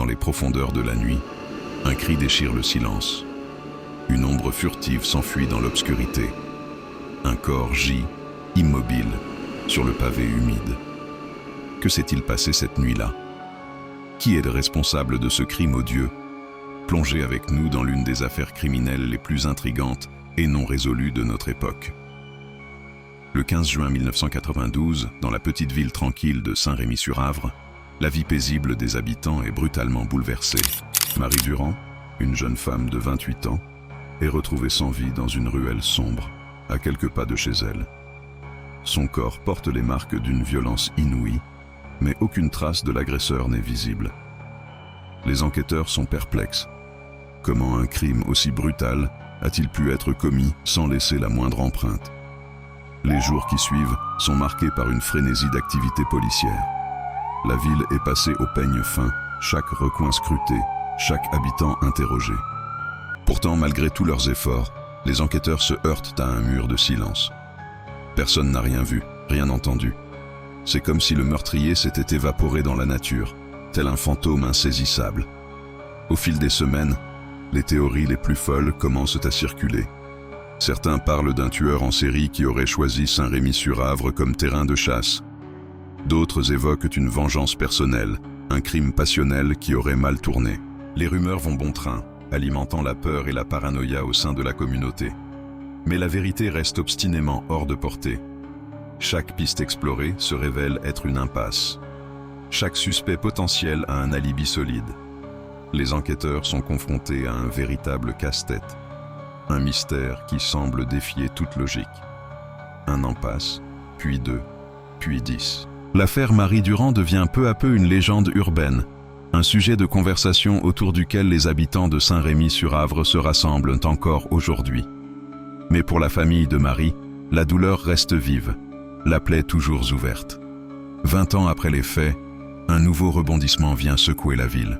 dans les profondeurs de la nuit, un cri déchire le silence. Une ombre furtive s'enfuit dans l'obscurité. Un corps gît, immobile, sur le pavé humide. Que s'est-il passé cette nuit-là? Qui est le responsable de ce crime odieux? Plongez avec nous dans l'une des affaires criminelles les plus intrigantes et non résolues de notre époque. Le 15 juin 1992, dans la petite ville tranquille de Saint-Rémy-sur-Avre, la vie paisible des habitants est brutalement bouleversée. Marie Durand, une jeune femme de 28 ans, est retrouvée sans vie dans une ruelle sombre, à quelques pas de chez elle. Son corps porte les marques d'une violence inouïe, mais aucune trace de l'agresseur n'est visible. Les enquêteurs sont perplexes. Comment un crime aussi brutal a-t-il pu être commis sans laisser la moindre empreinte? Les jours qui suivent sont marqués par une frénésie d'activité policière. La ville est passée au peigne fin, chaque recoin scruté, chaque habitant interrogé. Pourtant, malgré tous leurs efforts, les enquêteurs se heurtent à un mur de silence. Personne n'a rien vu, rien entendu. C'est comme si le meurtrier s'était évaporé dans la nature, tel un fantôme insaisissable. Au fil des semaines, les théories les plus folles commencent à circuler. Certains parlent d'un tueur en série qui aurait choisi Saint-Rémy-sur-Avre comme terrain de chasse. D'autres évoquent une vengeance personnelle, un crime passionnel qui aurait mal tourné. Les rumeurs vont bon train, alimentant la peur et la paranoïa au sein de la communauté. Mais la vérité reste obstinément hors de portée. Chaque piste explorée se révèle être une impasse. Chaque suspect potentiel a un alibi solide. Les enquêteurs sont confrontés à un véritable casse-tête. Un mystère qui semble défier toute logique. Un an passe, puis 2, puis 10. L'affaire Marie Durand devient peu à peu une légende urbaine, un sujet de conversation autour duquel les habitants de Saint-Rémy-sur-Avre se rassemblent encore aujourd'hui. Mais pour la famille de Marie, la douleur reste vive, la plaie toujours ouverte. 20 ans après les faits, un nouveau rebondissement vient secouer la ville.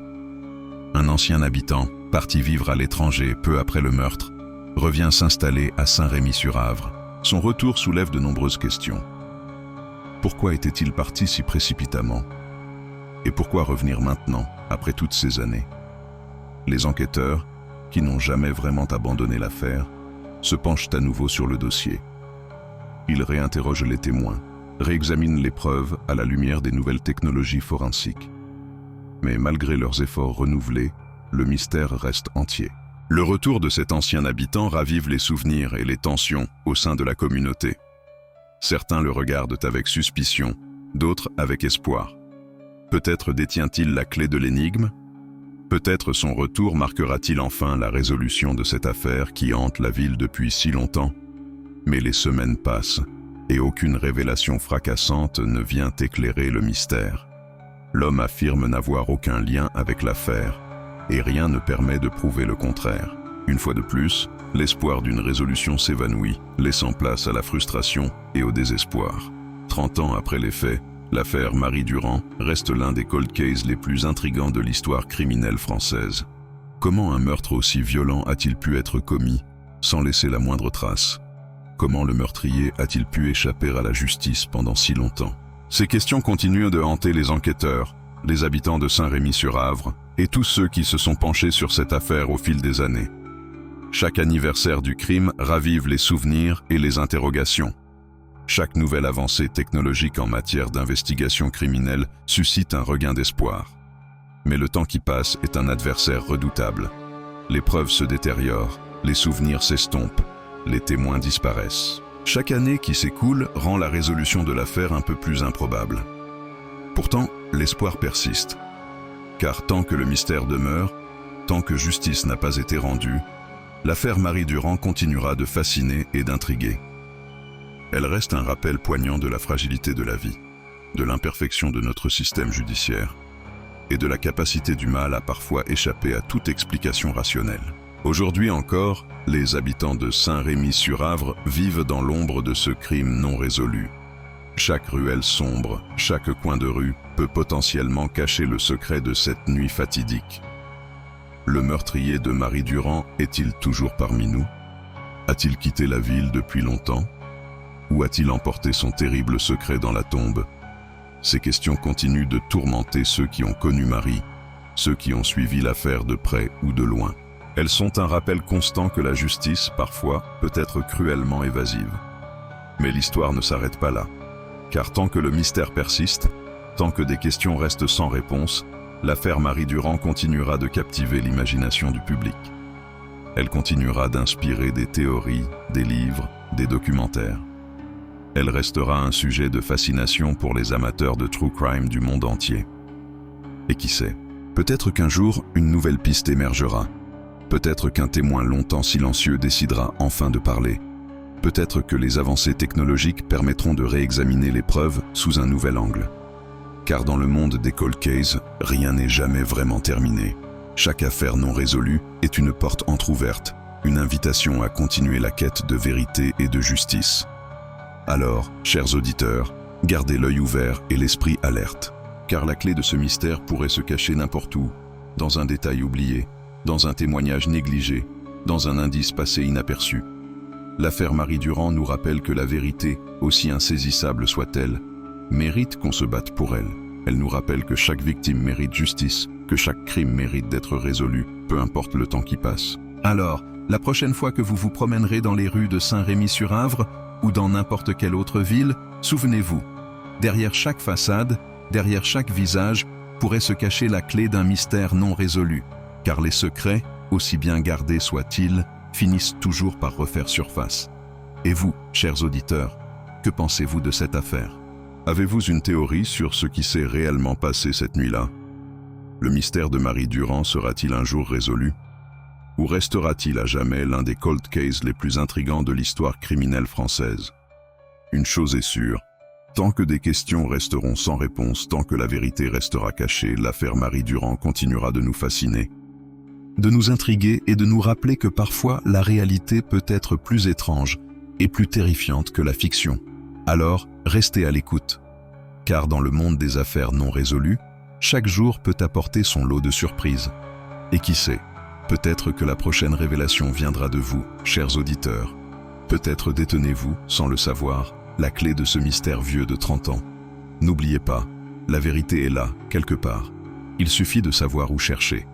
Un ancien habitant, parti vivre à l'étranger peu après le meurtre, revient s'installer à Saint-Rémy-sur-Avre. Son retour soulève de nombreuses questions. Pourquoi était-il parti si précipitamment? Et pourquoi revenir maintenant, après toutes ces années? Les enquêteurs, qui n'ont jamais vraiment abandonné l'affaire, se penchent à nouveau sur le dossier. Ils réinterrogent les témoins, réexaminent les preuves à la lumière des nouvelles technologies forensiques. Mais malgré leurs efforts renouvelés, le mystère reste entier. Le retour de cet ancien habitant ravive les souvenirs et les tensions au sein de la communauté. Certains le regardent avec suspicion, d'autres avec espoir. Peut-être détient-il la clé de l'énigme? Peut-être son retour marquera-t-il enfin la résolution de cette affaire qui hante la ville depuis si longtemps? Mais les semaines passent, et aucune révélation fracassante ne vient éclairer le mystère. L'homme affirme n'avoir aucun lien avec l'affaire, et rien ne permet de prouver le contraire. Une fois de plus, l'espoir d'une résolution s'évanouit, laissant place à la frustration et au désespoir. 30 ans après les faits, l'affaire Marie Durand reste l'un des cold cases les plus intrigants de l'histoire criminelle française. Comment un meurtre aussi violent a-t-il pu être commis, sans laisser la moindre trace? Comment le meurtrier a-t-il pu échapper à la justice pendant si longtemps? Ces questions continuent de hanter les enquêteurs, les habitants de Saint-Rémy-sur-Avre, et tous ceux qui se sont penchés sur cette affaire au fil des années. Chaque anniversaire du crime ravive les souvenirs et les interrogations. Chaque nouvelle avancée technologique en matière d'investigation criminelle suscite un regain d'espoir. Mais le temps qui passe est un adversaire redoutable. Les preuves se détériorent, les souvenirs s'estompent, les témoins disparaissent. Chaque année qui s'écoule rend la résolution de l'affaire un peu plus improbable. Pourtant, l'espoir persiste. Car tant que le mystère demeure, tant que justice n'a pas été rendue, l'affaire Marie Durand continuera de fasciner et d'intriguer. Elle reste un rappel poignant de la fragilité de la vie, de l'imperfection de notre système judiciaire et de la capacité du mal à parfois échapper à toute explication rationnelle. Aujourd'hui encore, les habitants de Saint-Rémy-sur-Avre vivent dans l'ombre de ce crime non résolu. Chaque ruelle sombre, chaque coin de rue peut potentiellement cacher le secret de cette nuit fatidique. Le meurtrier de Marie Durand est-il toujours parmi nous? A-t-il quitté la ville depuis longtemps? Ou a-t-il emporté son terrible secret dans la tombe? Ces questions continuent de tourmenter ceux qui ont connu Marie, ceux qui ont suivi l'affaire de près ou de loin. Elles sont un rappel constant que la justice, parfois, peut être cruellement évasive. Mais l'histoire ne s'arrête pas là. Car tant que le mystère persiste, tant que des questions restent sans réponse, l'affaire Marie Durand continuera de captiver l'imagination du public. Elle continuera d'inspirer des théories, des livres, des documentaires. Elle restera un sujet de fascination pour les amateurs de true crime du monde entier. Et qui sait, peut-être qu'un jour, une nouvelle piste émergera. Peut-être qu'un témoin longtemps silencieux décidera enfin de parler. Peut-être que les avancées technologiques permettront de réexaminer les preuves sous un nouvel angle. Car dans le monde des cold cases, rien n'est jamais vraiment terminé. Chaque affaire non résolue est une porte entrouverte, une invitation à continuer la quête de vérité et de justice. Alors, chers auditeurs, gardez l'œil ouvert et l'esprit alerte. Car la clé de ce mystère pourrait se cacher n'importe où, dans un détail oublié, dans un témoignage négligé, dans un indice passé inaperçu. L'affaire Marie Durand nous rappelle que la vérité, aussi insaisissable soit-elle, mérite qu'on se batte pour elle. Elle nous rappelle que chaque victime mérite justice, que chaque crime mérite d'être résolu, peu importe le temps qui passe. Alors, la prochaine fois que vous vous promènerez dans les rues de Saint-Rémy-sur-Indre ou dans n'importe quelle autre ville, souvenez-vous, derrière chaque façade, derrière chaque visage, pourrait se cacher la clé d'un mystère non résolu, car les secrets, aussi bien gardés soient-ils, finissent toujours par refaire surface. Et vous, chers auditeurs, que pensez-vous de cette affaire? Avez-vous une théorie sur ce qui s'est réellement passé cette nuit-là? Le mystère de Marie Durand sera-t-il un jour résolu? Ou restera-t-il à jamais l'un des cold cases les plus intrigants de l'histoire criminelle française? Une chose est sûre, tant que des questions resteront sans réponse, tant que la vérité restera cachée, l'affaire Marie Durand continuera de nous fasciner, de nous intriguer et de nous rappeler que parfois la réalité peut être plus étrange et plus terrifiante que la fiction. Alors, restez à l'écoute, car dans le monde des affaires non résolues, chaque jour peut apporter son lot de surprises. Et qui sait, peut-être que la prochaine révélation viendra de vous, chers auditeurs. Peut-être détenez-vous, sans le savoir, la clé de ce mystère vieux de 30 ans. N'oubliez pas, la vérité est là, quelque part. Il suffit de savoir où chercher.